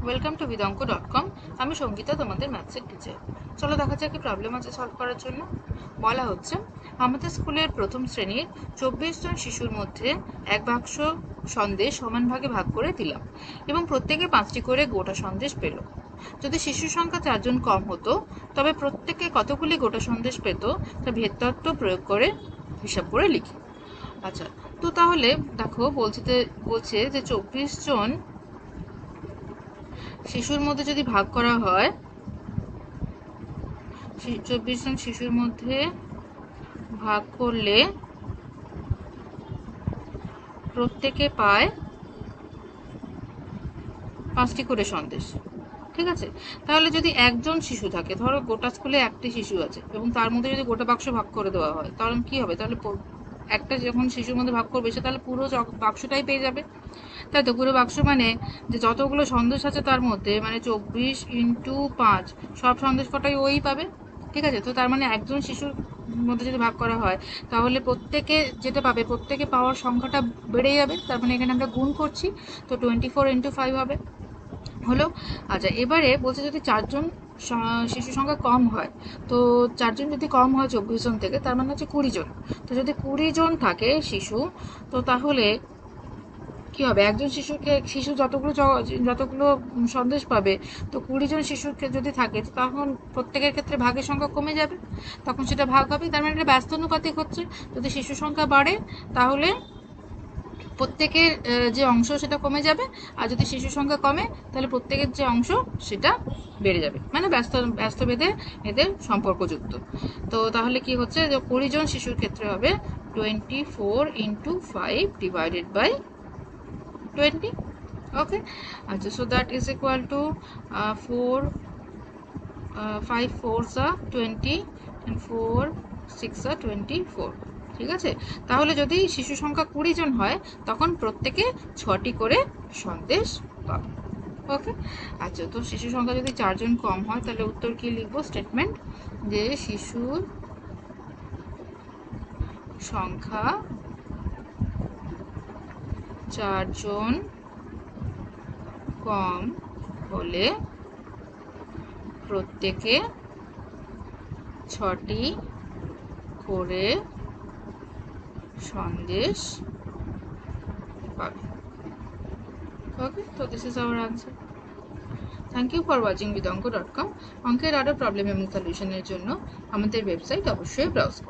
Welcome to বিদঙ্ক.com। আমি সঙ্গীতা, তোমাদের ম্যাথসের teacher. চলো দেখা যাক কি প্রবলেম আছে সলভ করার জন্য। বলা হচ্ছে আমাদের স্কুলের প্রথম শ্রেণীর 24 জন শিশুর মধ্যে এক বাক্স সন্দেশ সমান ভাগে ভাগ করে দিলাম এবং প্রত্যেকে 5টি করে গোটা সন্দেশ পেল। যদি শিশুর সংখ্যা 4 জন কম হতো তবে প্রত্যেকে কতগুলি গোটা সন্দেশ পেত তা ভেদতত্ত্ব প্রয়োগ করে হিসাব করে লিখি। আচ্ছা, তো তাহলে দেখো বলছে যে 24 জন শিশুর মধ্যে যদি ভাগ করা হয়, 24 জন শিশুর মধ্যে ভাগ করলে প্রত্যেকে পায় 5টি করে সন্দেশ। ঠিক আছে, তাহলে যদি একজন শিশু থাকে, ধরো গোটা স্কুলে একটি শিশু আছে এবং তার মধ্যে যদি গোটা বাক্স ভাগ করে দেওয়া হয়, তাহলে কি হবে? তাহলে একটা যখন শিশুর মধ্যে ভাগ করবে সে তাহলে পুরো বাক্সটাই পেয়ে যাবে। তাই তো, পুরো বাক্স মানে যে যতগুলো সন্দেশ আছে তার মধ্যে মানে 24 ইন্টু 5 সব সন্দেশ কটাই ওই পাবে। ঠিক আছে, তো তার মানে একজন শিশুর মধ্যে যদি ভাগ করা হয় তাহলে প্রত্যেকে যেটা পাবে, প্রত্যেকে পাওয়ার সংখ্যাটা বেড়ে যাবে। তার মানে এখানে আমরা গুণ করছি, তো 24 ইন্টু 5 হবে, হলো। আচ্ছা, এবারে বলছে যদি 4 জন শিশু সংখ্যা কম হয়, তো 4 জন যদি কম হয় 24 জন থেকে, তার মানে হচ্ছে 20 জন। তো যদি 20 জন থাকে শিশু, তো তাহলে কি হবে? একজন শিশু যতগুলো সন্দেশ পাবে, তো 20 জন শিশুর যদি থাকে তখন প্রত্যেকের ক্ষেত্রে ভাগের সংখ্যা কমে যাবে, তখন সেটা ভাগ হবে। তার মানে এটা ব্যস্তানুপাতিক হচ্ছে। যদি শিশু সংখ্যা বাড়ে তাহলে প্রত্যেকের যে অংশ সেটা কমে যাবে, আর যদি শিশু সংখ্যা কমে তাহলে প্রত্যেকের যে অংশ সেটা বেড়ে যাবে, মানে ব্যস্তভেদে এদের সম্পর্কযুক্ত। তো তাহলে কি হচ্ছে যে 20 জন শিশুর ক্ষেত্রে হবে 24 into 5 divided by 20. Okay, so that is equal to 4 5 4s are 20 and 4 6 are 24. ঠিক আছে, তাহলে যদি শিশু সংখ্যা 20 জন হয় তখন প্রত্যেকে 6টি করে সন্দেশ পাবে। ওকে, আচ্ছা, তো শিশু সংখ্যা যদি 4 জন কম হয় তাহলে উত্তর কি লিখবো? স্টেটমেন্ট যে শিশুর সংখ্যা 4 জন কম হলে প্রত্যেকে 6টি করে সন্দেশ পাবে। ওকে, তো this is our answer. Thank you for watching বিদঙ্ক.com। অঙ্কের আরও প্রবলেম এবং সলিউশনের জন্য আমাদের ওয়েবসাইট অবশ্যই ব্রাউজ করুন।